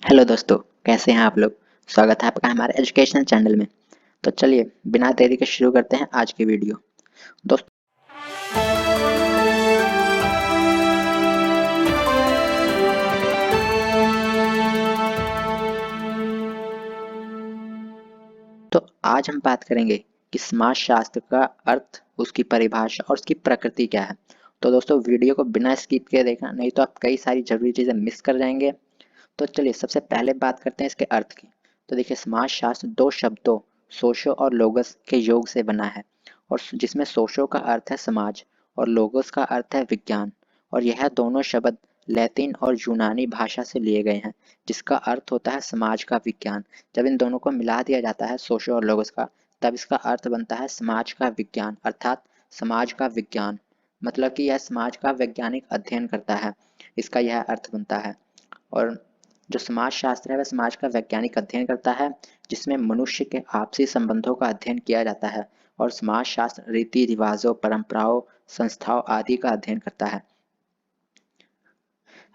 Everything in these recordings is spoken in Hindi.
हेलो दोस्तों, कैसे हैं आप लोग। स्वागत है आपका हमारे एजुकेशनल चैनल में। तो चलिए बिना देरी के शुरू करते हैं आज की वीडियो। दोस्तों, तो आज हम बात करेंगे कि समाज शास्त्र का अर्थ, उसकी परिभाषा और उसकी प्रकृति क्या है। तो दोस्तों, वीडियो को बिना स्किप किए देखना, नहीं तो आप कई सारी जरूरी चीज़ें मिस कर जाएंगे। तो चलिए सबसे पहले बात करते हैं इसके अर्थ की। तो देखिए, समाज शास्त्र दो शब्दों सोशो और लोगस के योग से बना है, और जिसमें सोशो का अर्थ है समाज और लोगस का अर्थ है विज्ञान। और यह दोनों शब्द लैटिन और यूनानी भाषा से लिए गए हैं, जिसका अर्थ होता है समाज का विज्ञान। जब इन दोनों को मिला दिया जाता है, सोशो और लोगस का, तब इसका अर्थ बनता है समाज का विज्ञान, अर्थात समाज का विज्ञान। मतलब कि यह समाज का वैज्ञानिक अध्ययन करता है, इसका यह अर्थ बनता है। और जो समाज शास्त्र है वह समाज का वैज्ञानिक अध्ययन करता है, जिसमें मनुष्य के आपसी संबंधों का अध्ययन किया जाता है। और समाज शास्त्र रीति रिवाजों, परंपराओं, संस्थाओं आदि का अध्ययन करता है।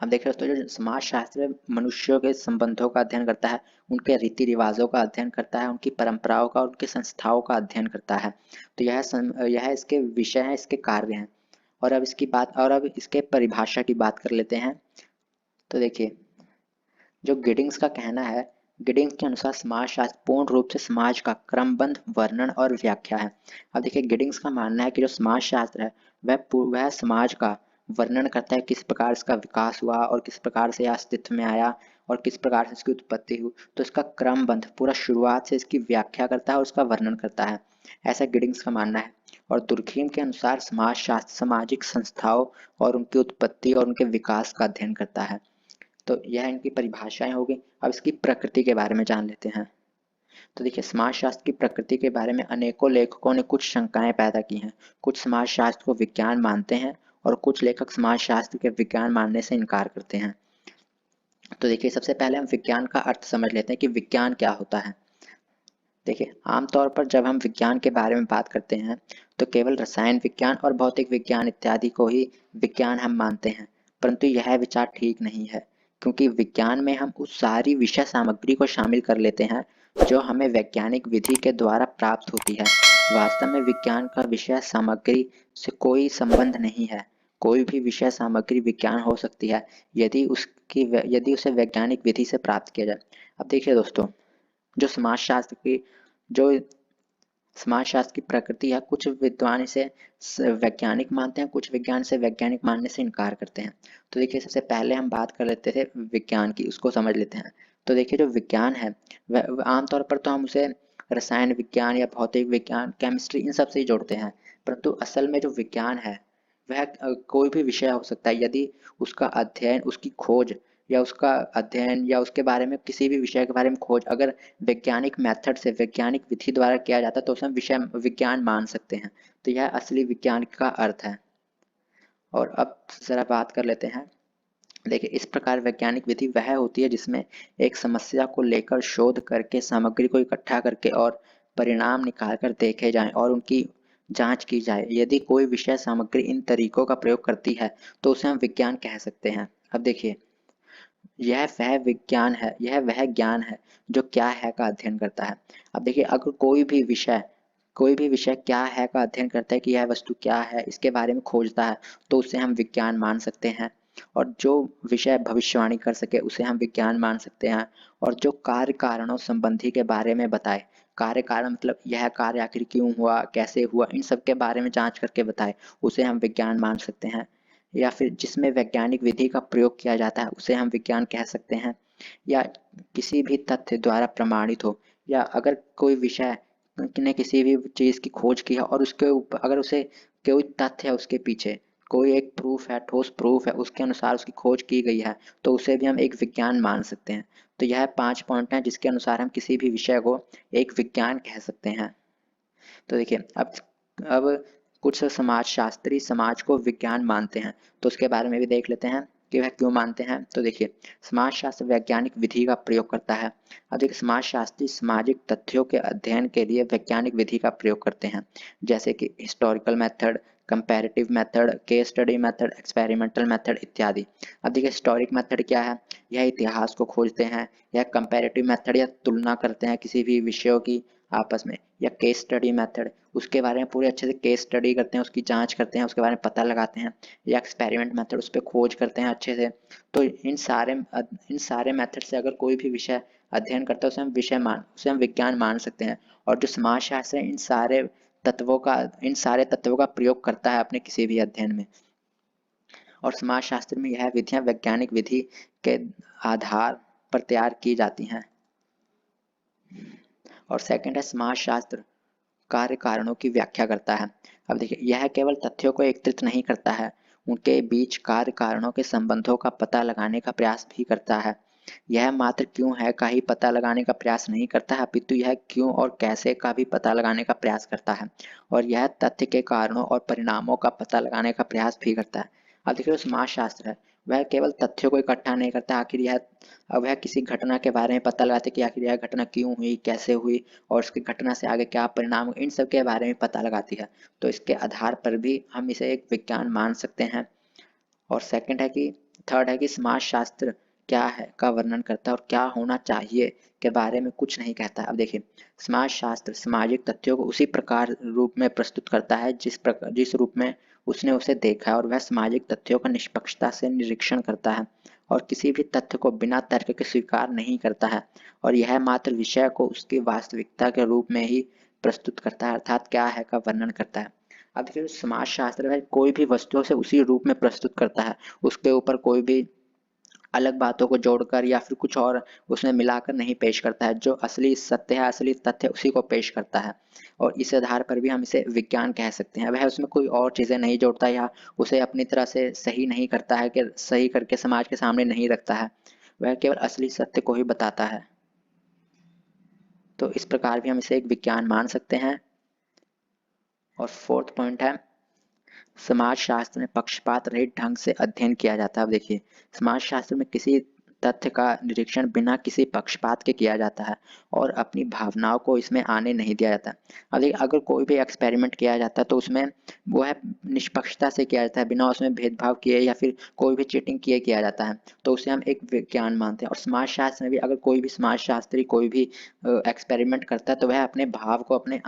हम देख रहे हैं दोस्तों, जो समाज शास्त्र मनुष्यों के संबंधों का अध्ययन करता है, उनके रीति रिवाजों का अध्ययन करता है, उनकी परंपराओं का और उनकी संस्थाओं का अध्ययन करता है। तो यह इसके विषय हैं, इसके कार्य हैं। और अब इसके परिभाषा की बात कर लेते हैं। तो देखिए, जो गिडिंग्स का कहना है, गिडिंग्स के अनुसार समाजशास्त्र पूर्ण रूप से समाज का क्रमबद्ध वर्णन और व्याख्या है। अब देखिए, गिडिंग्स का मानना है कि जो समाजशास्त्र है वह समाज का वर्णन करता है, किस प्रकार इसका विकास हुआ और किस प्रकार से यह अस्तित्व में आया और किस प्रकार से इसकी उत्पत्ति हुई। तो इसका क्रमबद्ध पूरा शुरुआत से इसकी व्याख्या करता है और उसका वर्णन करता है, ऐसा गिडिंग्स का मानना है। और दुर्खीम के अनुसार समाजशास्त्र सामाजिक संस्थाओं और उनकी उत्पत्ति और उनके विकास का अध्ययन करता है। तो यह इनकी परिभाषाएं होगी। अब इसकी प्रकृति के बारे में जान लेते हैं। तो देखिए, समाजशास्त्र की प्रकृति के बारे में अनेकों लेखकों ने कुछ शंकाएं पैदा की हैं। कुछ समाजशास्त्र को विज्ञान मानते हैं और कुछ लेखक समाजशास्त्र के विज्ञान मानने से इनकार करते हैं। तो देखिए, सबसे पहले हम विज्ञान का अर्थ समझ लेते हैं कि विज्ञान क्या होता है। देखिए, आमतौर पर जब हम विज्ञान के बारे में बात करते हैं तो केवल रसायन विज्ञान और भौतिक विज्ञान इत्यादि को ही विज्ञान हम मानते हैं। परंतु यह विचार ठीक नहीं है, क्योंकि विज्ञान में हम उस सारी विषय सामग्री को शामिल कर लेते हैं जो हमें वैज्ञानिक विधि के द्वारा प्राप्त होती है। वास्तव में विज्ञान का विषय सामग्री से कोई संबंध नहीं है। कोई भी विषय सामग्री विज्ञान हो सकती है यदि उसे वैज्ञानिक विधि से प्राप्त किया जाए। अब देखिए दोस्तों, जो समाजशास्त्र की जो समाजशास्त्र की प्रकृति है, कुछ विद्वान इसे वैज्ञानिक मानते हैं, कुछ विज्ञान से वैज्ञानिक मानने से इनकार करते हैं। तो देखिए, सबसे पहले हम बात कर लेते थे विज्ञान की, उसको समझ लेते हैं। तो देखिए, जो विज्ञान है वह आमतौर पर तो हम उसे रसायन विज्ञान या भौतिक विज्ञान, केमिस्ट्री, इन सब से ही जोड़ते हैं। परंतु असल में जो विज्ञान है वह कोई भी विषय हो सकता है, यदि उसका अध्ययन, उसकी खोज या उसका अध्ययन या उसके बारे में किसी भी विषय के बारे में खोज अगर वैज्ञानिक मेथड से, वैज्ञानिक विधि द्वारा किया जाता है, तो उसे हम विषय विज्ञान मान सकते हैं। तो यह असली विज्ञान का अर्थ है। और अब जरा बात कर लेते हैं। देखिए, इस प्रकार वैज्ञानिक विधि वह होती है जिसमें एक समस्या को लेकर शोध करके, सामग्री को इकट्ठा करके और परिणाम निकाल कर देखे जाएं और उनकी जांच की जाए। यदि कोई विषय सामग्री इन तरीकों का प्रयोग करती है तो उसे हम विज्ञान कह सकते हैं। अब देखिए, यह वह ज्ञान है जो क्या है का अध्ययन करता है। अब देखिए, अगर कोई भी विषय क्या है का अध्ययन करता है कि यह वस्तु क्या है, इसके बारे में खोजता है, तो उसे हम विज्ञान मान सकते हैं। और जो विषय भविष्यवाणी कर सके उसे हम विज्ञान मान सकते हैं। और जो कार्य कारणों संबंधी के बारे में बताए, कार्य कारण मतलब यह कार्य आखिर क्यों हुआ, कैसे हुआ, इन सब के बारे में जांच करके बताए, उसे हम विज्ञान मान सकते हैं। या फिर जिसमें वैज्ञानिक विधि का प्रयोग किया जाता है उसे हम विज्ञान कह सकते हैं। या किसी भी तथ्य द्वारा प्रमाणित हो, या अगर कोई विषय ने किसी भी चीज़ की खोज की है और उसके ऊपर अगर उसे कोई तथ्य है, उसके पीछे कोई एक प्रूफ है, ठोस प्रूफ है, उसके अनुसार उसकी खोज की गई है, तो उसे भी हम एक विज्ञान मान सकते हैं। तो यह 5 पॉइंट हैं जिसके अनुसार हम किसी भी विषय को एक विज्ञान कह सकते हैं। तो देखिए, अब कुछ समाजशास्त्री समाज को विज्ञान मानते हैं, तो उसके बारे में भी देख लेते हैं कि वह क्यों मानते हैं। तो देखिए, समाजशास्त्र वैज्ञानिक विधि का प्रयोग करता है। अब देखिए, समाजशास्त्री सामाजिक तथ्यों के अध्ययन के लिए वैज्ञानिक विधि का प्रयोग करते हैं, जैसे कि historical method, comparative method, case study method, experimental method इत्यादि। अब देखिए हिस्टोरिक मेथड क्या है, यह इतिहास को खोजते हैं। यह कंपैरेटिव मेथड या तुलना करते हैं किसी भी विषयों की आपस में। या केस स्टडी मेथड, उसके बारे में पूरे अच्छे से केस स्टडी करते हैं, उसकी जांच करते हैं, उसके बारे में पता लगाते हैं। या एक्सपेरिमेंट मेथड, उस पर खोज करते हैं अच्छे से। तो इन सारे मेथड से अगर कोई भी विषय अध्ययन करता है उसे हम विज्ञान मान सकते हैं। और जो समाजशास्त्र है इन सारे तत्वों का प्रयोग करता है अपने किसी भी अध्ययन में। और समाजशास्त्र में यह विधियां वैज्ञानिक विधि के आधार पर तैयार की जाती हैं। और सेकंड है समाजशास्त्र कार्य कारणों की व्याख्या करता है। अब देखिए यह केवल तथ्यों को एकत्रित नहीं करता है, उनके बीच कार्य कारणों के संबंधों का पता लगाने का प्रयास भी करता है। यह मात्र क्यों है का ही पता लगाने का प्रयास नहीं करता है, अपितु यह क्यों और कैसे का भी पता लगाने का प्रयास करता है। और यह तथ्य के कारणों और परिणामों का पता लगाने का प्रयास भी करता है। अब देखिए जो समाजशास्त्र है वह केवल तथ्यों को इकट्ठा नहीं करता, वह किसी घटना के बारे में पता लगाते कि आखिर यह घटना क्यों हुई, कैसे हुई और उसकी घटना से आगे क्या परिणाम, इन सब के बारे में पता लगाती है। तो इसके आधार पर भी हम इसे एक विज्ञान मान सकते हैं। और थर्ड है कि समाजशास्त्र क्या है का वर्णन करता है और क्या होना चाहिए के बारे में कुछ नहीं कहता है। अब देखिए समाजशास्त्र सामाजिक तथ्यों को उसी प्रकार रूप में प्रस्तुत करता है जिस रूप में उसने उसे देखा है, और वह सामाजिक तथ्यों का निष्पक्षता से निरीक्षण करता है और किसी भी तथ्य को बिना तर्क के स्वीकार नहीं करता है। और यह मात्र विषय को उसकी वास्तविकता के रूप में ही प्रस्तुत करता है, अर्थात क्या है का वर्णन करता है। अब देखिए समाजशास्त्र है कोई भी वस्तुओं से उसी रूप में प्रस्तुत करता है, उसके ऊपर कोई भी अलग बातों को जोड़कर या फिर कुछ और उसमें मिलाकर नहीं पेश करता है। जो असली सत्य है, असली तथ्य उसी को पेश करता है। और इस आधार पर भी हम इसे विज्ञान कह सकते हैं। वह उसमें कोई और चीजें नहीं जोड़ता या उसे अपनी तरह से सही नहीं करता है कि सही करके समाज के सामने नहीं रखता है, वह केवल असली सत्य को ही बताता है। तो इस प्रकार भी हम इसे एक विज्ञान मान सकते हैं। और फोर्थ पॉइंट है समाजशास्त्र में पक्षपात रहित ढंग से अध्ययन किया जाता है। अब देखिए समाजशास्त्र में किसी तथ्य का निरीक्षण बिना किसी पक्षपात के किया जाता है और अपनी भावनाओं को इसमें आने नहीं दिया जाता। अब देखिए अगर कोई भी एक्सपेरिमेंट किया जाता है तो उसमें वो है निष्पक्षता से किया जाता है, बिना उसमें भेदभाव किए या फिर कोई भी चीटिंग किए किया जाता है, तो उसे हम एक विज्ञान मानते हैं। और समाजशास्त्र में भी अगर कोई भी समाजशास्त्री कोई भी एक्सपेरिमेंट करता है तो वह अपने भाव को, अपने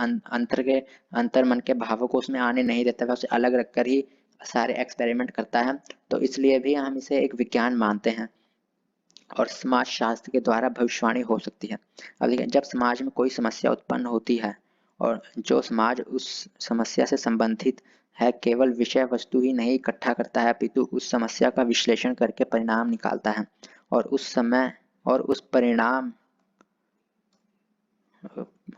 अंतर मन के भावों को उसमें आने नहीं देता, वह उसे अलग रखकर ही सारे एक्सपेरिमेंट करता है। तो इसलिए भी हम इसे एक विज्ञान मानते हैं। और समाज शास्त्र के द्वारा भविष्यवाणी हो सकती है। अब देखिए जब समाज में कोई समस्या उत्पन्न होती है और जो समाज उस समस्या से संबंधित है केवल विषय वस्तु ही नहीं इकट्ठा करता है, अपितु उस समस्या का विश्लेषण करके परिणाम निकालता है और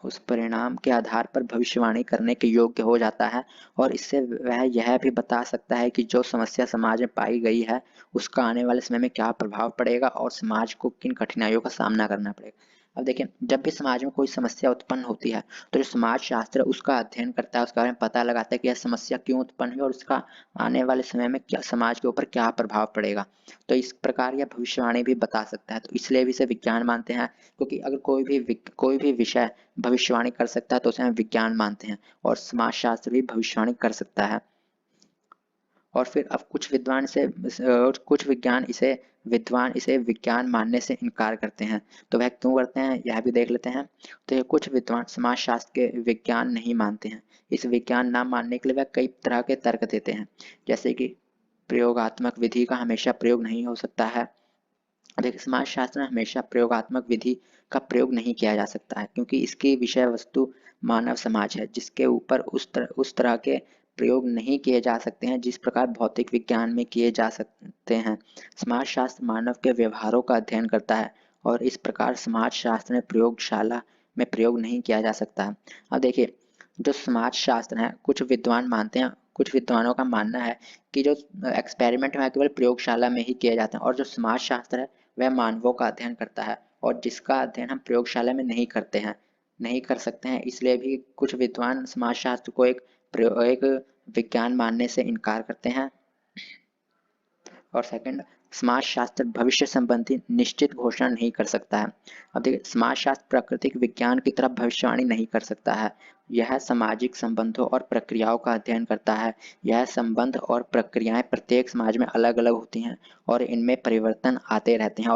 उस परिणाम के आधार पर भविष्यवाणी करने के योग्य हो जाता है। और इससे वह यह भी बता सकता है कि जो समस्या समाज में पाई गई है उसका आने वाले समय में क्या प्रभाव पड़ेगा और समाज को किन कठिनाइयों का सामना करना पड़ेगा। अब देखिए जब भी समाज में कोई समस्या उत्पन्न होती है तो जो समाज शास्त्र उसका अध्ययन करता है, उसके बारे में पता लगाता है कि यह समस्या क्यों उत्पन्न हुई और उसका आने वाले समय में क्या समाज के ऊपर क्या प्रभाव पड़ेगा। तो इस प्रकार यह भविष्यवाणी भी बता सकता है। तो इसलिए भी इसे विज्ञान मानते हैं, क्योंकि अगर कोई भी विषय भविष्यवाणी कर सकता है तो उसे हम विज्ञान मानते हैं। और समाजशास्त्र भी भविष्यवाणी कर सकता है। और फिर अब कुछ विद्वान इसे विज्ञान मानने से इनकार करते हैं। तो वह क्यों करते हैं यह भी देख लेते हैं। तो ये कुछ विद्वान समाजशास्त्र के विज्ञान नहीं मानते हैं। इस विज्ञान ना मानने के लिए वह कई तरह के तर्क देते हैं, जैसे कि प्रयोगात्मक विधि का हमेशा प्रयोग नहीं हो सकता है। देखिए समाजशास्त्र में हमेशा प्रयोगात्मक विधि का प्रयोग नहीं किया जा सकता है, क्योंकि इसकी विषय वस्तु मानव समाज है जिसके ऊपर उस तरह के प्रयोग नहीं किए जा सकते हैं जिस प्रकार भौतिक विज्ञान में किए जा सकते हैं। समाजशास्त्र मानव के व्यवहारों का अध्ययन करता है और इस प्रकार समाजशास्त्र में प्रयोगशाला में प्रयोग नहीं किया जा सकता है। अब देखिए जो समाजशास्त्र है कुछ विद्वान मानते हैं, कुछ विद्वानों का मानना है कि जो एक्सपेरिमेंट है केवल प्रयोगशाला में ही किए जाते हैं, और जो समाजशास्त्र है वह मानवों का अध्ययन करता है और जिसका अध्ययन हम प्रयोगशाला में नहीं करते हैं, नहीं कर सकते हैं। इसलिए भी कुछ विद्वान समाजशास्त्र को एक विज्ञान मानने से इनकार करते हैं। और सेकंड समाजशास्त्र भविष्य संबंधी निश्चित घोषणा नहीं कर सकता है। अब देखिए, समाजशास्त्र प्राकृतिक विज्ञान की तरह भविष्यवाणी नहीं कर सकता है। यह सामाजिक संबंधों और प्रक्रियाओं का अध्ययन करता है। यह संबंध और प्रक्रियाएं प्रत्येक समाज में अलग अलग होती हैं और इनमें परिवर्तन आते रहते हैं,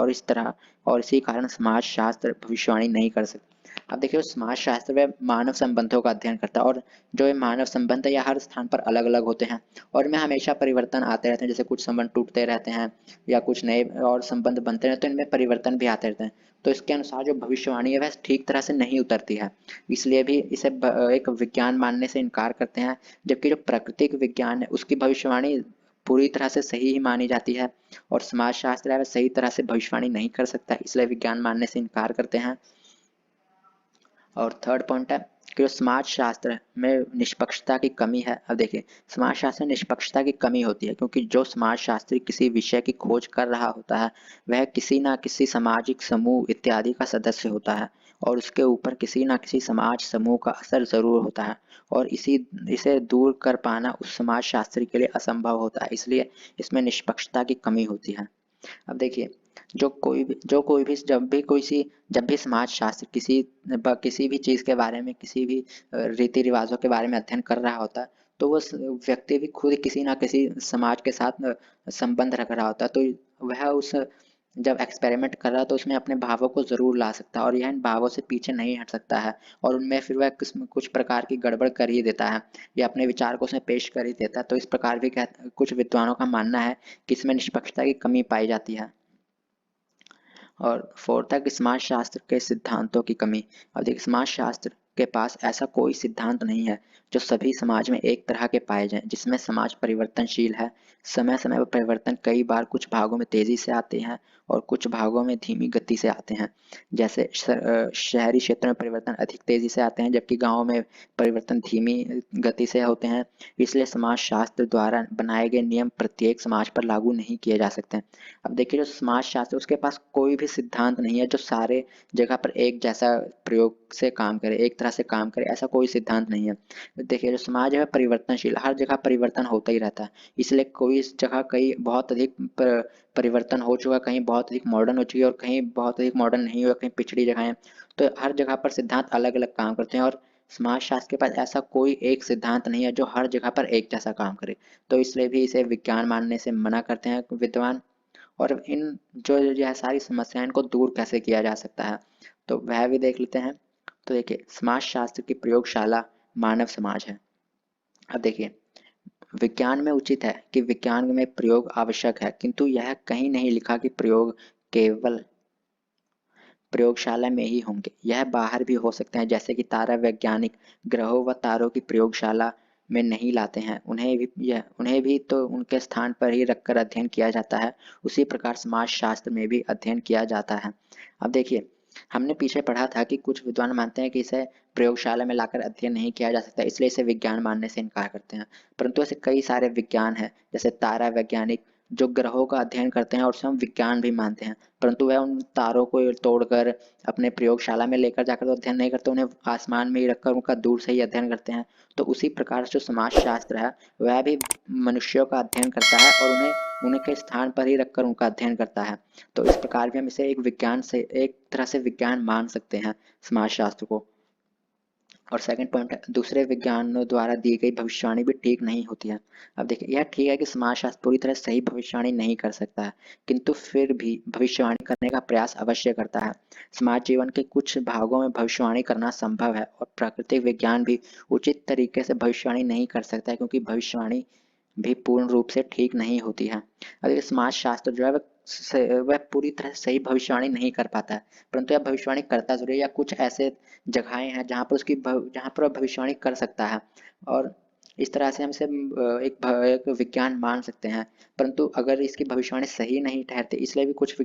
और इसी कारण समाजशास्त्र भविष्यवाणी नहीं कर सकता। अब देखिए, समाज शास्त्र में मानव संबंधों का अध्ययन करता है, और जो ये मानव संबंध है यह हर स्थान पर अलग अलग होते हैं और इनमें हमेशा परिवर्तन आते रहते हैं। जैसे कुछ संबंध टूटते रहते हैं या कुछ नए और संबंध बनते रहते हैं, तो इनमें परिवर्तन भी आते रहते हैं। तो इसके अनुसार जो भविष्यवाणी है वह ठीक तरह से नहीं उतरती है, इसलिए भी इसे एक विज्ञान मानने से इनकार करते हैं। जबकि जो प्राकृतिक विज्ञान है उसकी भविष्यवाणी पूरी तरह से सही ही मानी जाती है, और समाज शास्त्र है वह सही तरह से भविष्यवाणी नहीं कर सकता, इसलिए विज्ञान मानने से इनकार करते हैं। और थर्ड पॉइंट है कि जो समाज शास्त्र में निष्पक्षता की कमी है। अब देखिए, समाज शास्त्र में निष्पक्षता की कमी होती है क्योंकि जो समाज शास्त्री किसी विषय की खोज कर रहा होता है वह किसी ना किसी सामाजिक समूह इत्यादि का सदस्य होता है, और उसके ऊपर किसी ना किसी समाज समूह का असर जरूर होता है, और इसे दूर कर पाना उस समाज शास्त्री के लिए असंभव होता है, इसलिए इसमें निष्पक्षता की कमी होती है। अब देखिए, जब भी समाज शास्त्र किसी भी चीज के बारे में, किसी भी रीति रिवाजों के बारे में अध्ययन कर रहा होता है, तो वो व्यक्ति भी खुद किसी ना किसी समाज के साथ संबंध रख रहा होता है, तो वह उस जब एक्सपेरिमेंट कर रहा है तो उसमें अपने भावों को जरूर ला सकता है और यह इन भावों से पीछे नहीं हट सकता है, और उनमें फिर वह कुछ प्रकार की गड़बड़ कर ही देता है या अपने विचार को उसमें पेश कर ही देता है। तो इस प्रकार भी कुछ विद्वानों का मानना है कि इसमें निष्पक्षता की कमी पाई जाती है। और फोर्थ है कि समाज शास्त्र के सिद्धांतों की कमी। अब देखिए, समाज शास्त्र के पास ऐसा कोई सिद्धांत नहीं है जो सभी समाज में एक तरह के पाए जाएं, जिसमें समाज परिवर्तनशील है। समय समय पर परिवर्तन कई बार कुछ भागों में तेजी से आते हैं और कुछ भागों में धीमी गति से आते हैं। जैसे शहरी क्षेत्र में परिवर्तन अधिक तेजी से आते हैं जबकि गाँव में परिवर्तन धीमी गति से होते हैं। इसलिए समाज शास्त्र द्वारा बनाए गए नियम प्रत्येक समाज पर लागू नहीं किए जा सकते। अब देखिए, जो समाज शास्त्र उसके पास कोई भी सिद्धांत नहीं है जो सारे जगह पर एक जैसा प्रयोग से काम करे, एक तरह से काम करे, ऐसा कोई सिद्धांत नहीं है। देखिए, जो समाज है परिवर्तनशील, हर जगह परिवर्तन होता ही रहता है, इसलिए कोई इस जगह कहीं बहुत अधिक परिवर्तन हो चुका, कहीं बहुत अधिक मॉडर्न हो चुकी है और कहीं बहुत अधिक मॉडर्न नहीं हुआ, कहीं पिछड़ी जगह है। तो हर जगह पर सिद्धांत अलग अलग काम करते हैं, और समाज शास्त्र के पास ऐसा कोई एक सिद्धांत नहीं है जो हर जगह पर एक जैसा काम करे। तो इसलिए भी इसे विज्ञान मानने से मना करते हैं विद्वान। और इन जो यह सारी समस्याएं इनको दूर कैसे किया जा सकता है, तो वह भी देख लेते हैं। तो देखिए, समाज शास्त्र की प्रयोगशाला मानव समाज है। अब देखिए, विज्ञान में उचित है कि विज्ञान में प्रयोग आवश्यक है, किंतु यह कहीं नहीं लिखा कि प्रयोग केवल प्रयोगशाला में ही होंगे, यह बाहर भी हो सकते हैं। जैसे कि तारा वैज्ञानिक ग्रहों व तारों की प्रयोगशाला में नहीं लाते हैं, उन्हें भी तो उनके स्थान पर ही रखकर अध्ययन किया जाता है। उसी प्रकार समाज शास्त्र में भी अध्ययन किया जाता है। अब देखिए, हमने पीछे पढ़ा था कि कुछ विद्वान मानते हैं कि इसे प्रयोगशाला में लाकर अध्ययन नहीं किया जा सकता, इसलिए इसे विज्ञान मानने से इनकार करते हैं। परंतु ऐसे कई सारे विज्ञान हैं, जैसे तारा वैज्ञानिक जो ग्रहों का अध्ययन करते हैं और उसे हम विज्ञान भी मानते हैं, परंतु वह उन तारों को तोड़कर अपने प्रयोगशाला में लेकर जाकर तो अध्ययन नहीं करते, उन्हें आसमान में ही रखकर उनका दूर से ही अध्ययन करते हैं। तो उसी प्रकार से जो समाज शास्त्र है वह भी मनुष्यों का अध्ययन करता है और उन्हें उनके स्थान पर ही रखकर उनका अध्ययन करता है। तो इस प्रकार भी हम इसे एक तरह से विज्ञान मान सकते हैं समाज शास्त्र को। और सेकंड पॉइंट है, दूसरे विज्ञानों द्वारा दी गई भविष्यवाणी भी ठीक नहीं होती है। अब देखिए, यह ठीक है कि समाजशास्त्र पूरी तरह सही भविष्यवाणी नहीं कर सकता है, किंतु फिर भी भविष्यवाणी करने का प्रयास अवश्य करता है। समाज जीवन के कुछ भागों में भविष्यवाणी करना संभव है, और प्राकृतिक विज्ञान भी उचित तरीके से भविष्यवाणी नहीं कर सकता है, क्योंकि भविष्यवाणी भी पूर्ण रूप से ठीक नहीं होती है। अगर समाज शास्त्र जो है वह पूरी तरह से सही भविष्यवाणी नहीं कर पाता है, परंतु यह भविष्यवाणी करता जरूर है, या कुछ ऐसे जगहें हैं जहाँ पर वह भविष्यवाणी कर सकता है, और इस तरह से हम इसे एक विज्ञान मान सकते हैं। परंतु अगर इसकी भविष्यवाणी सही नहीं ठहरती, इसलिए भी कुछ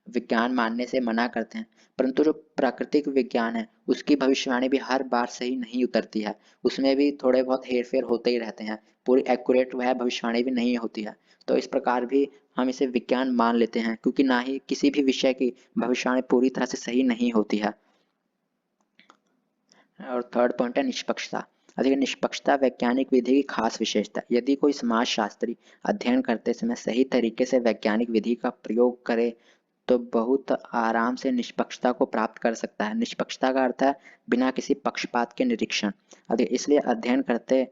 विज्ञान मानने से मना करते हैं। परंतु जो प्राकृतिक विज्ञान है उसकी भविष्यवाणी भी हर बार सही नहीं उतरती है, उसमें भी थोड़े बहुत हेरफेर होते ही रहते हैं, पूरी एक्यूरेट वह भविष्यवाणी भी नहीं होती है। तो इस प्रकार भी हम इसे विज्ञान मान लेते हैं, क्योंकि ना ही किसी भी विषय की भविष्यवाणी पूरी तरह से सही नहीं होती है। और थर्ड पॉइंट है निष्पक्षता। देखिए निष्पक्षता वैज्ञानिक विधि की खास विशेषता। यदि कोई समाजशास्त्री अध्ययन करते समय सही तरीके से वैज्ञानिक विधि का प्रयोग करे तो बहुत आराम से निष्पक्षता को प्राप्त कर सकता है। निष्पक्षता का अर्थ है बिना किसी पक्षपात के निरीक्षण। इसलिए अध्ययन करते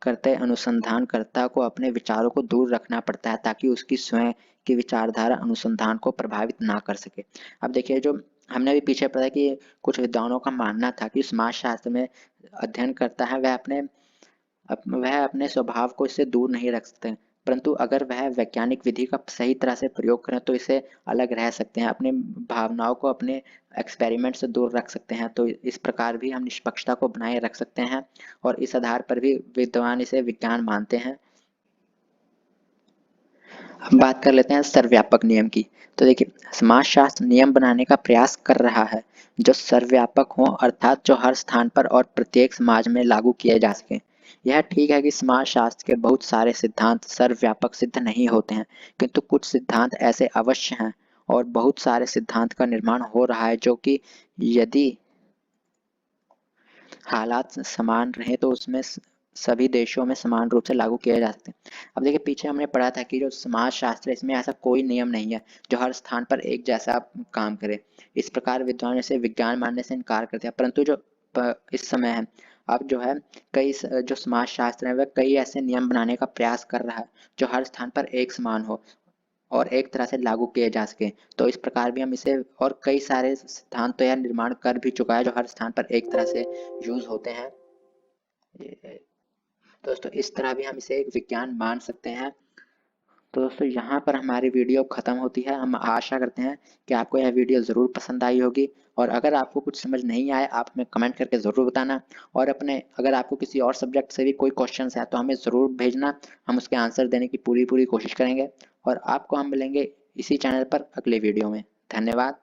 करते अनुसंधानकर्ता को अपने विचारों को दूर रखना पड़ता है ताकि उसकी स्वयं की विचारधारा अनुसंधान को प्रभावित ना कर सके। अब देखिए जो हमने भी पीछे पढ़ा कि कुछ विद्वानों का मानना था कि समाजशास्त्र में अध्ययन करता है वह अपने स्वभाव को इससे दूर नहीं रख सकते, परंतु अगर वह वैज्ञानिक विधि का सही तरह से प्रयोग करें तो इसे अलग रह सकते हैं, अपने भावनाओं को अपने एक्सपेरिमेंट से दूर रख सकते हैं। तो इस प्रकार भी हम निष्पक्षता को बनाए रख सकते हैं और इस आधार पर भी विद्वान इसे विज्ञान मानते हैं। हम बात कर लेते हैं सर्वव्यापक नियम की। तो देखिए समाजशास्त्र नियम बनाने का प्रयास कर रहा है जो सर्वव्यापक हो, अर्थात जो हर स्थान पर और प्रत्येक समाज में लागू किए जा सके। यह ठीक है कि समाजशास्त्र के बहुत सारे सिद्धांत सर्वव्यापक सिद्ध नहीं होते हैं, किंतु कुछ सिद्धांत ऐसे अवश्य हैं और बहुत सारे सिद्धांत का निर्माण हो रहा है जो कि यदि हालात समान रहे तो उसमें सभी देशों में समान रूप से लागू किए जा सकते हैं। अब देखिए पीछे हमने पढ़ा था कि जो समाज शास्त्र है इसमें ऐसा कोई नियम नहीं है जो हर स्थान पर एक जैसा काम करे। इस प्रकार विद्वान इसे विज्ञान मानने से इनकार करते हैं, परंतु जो इस समय है अब जो है जो समाज शास्त्र है वह कई ऐसे नियम बनाने का प्रयास कर रहा है जो हर स्थान पर एक समान हो और एक तरह से लागू किए जा सके। तो इस प्रकार भी हम इसे और कई सारे सिद्धांत तो यह निर्माण कर भी चुका है जो हर स्थान पर एक तरह से यूज होते हैं। दोस्तों इस तरह भी हम इसे एक विज्ञान मान सकते हैं। तो दोस्तों यहाँ पर हमारी वीडियो खत्म होती है। हम आशा करते हैं कि आपको यह वीडियो ज़रूर पसंद आई होगी और अगर आपको कुछ समझ नहीं आए आप हमें कमेंट करके ज़रूर बताना और अपने अगर आपको किसी और सब्जेक्ट से भी कोई क्वेश्चन है तो हमें ज़रूर भेजना। हम उसके आंसर देने की पूरी पूरी कोशिश करेंगे और आपको हम मिलेंगे इसी चैनल पर अगले वीडियो में। धन्यवाद।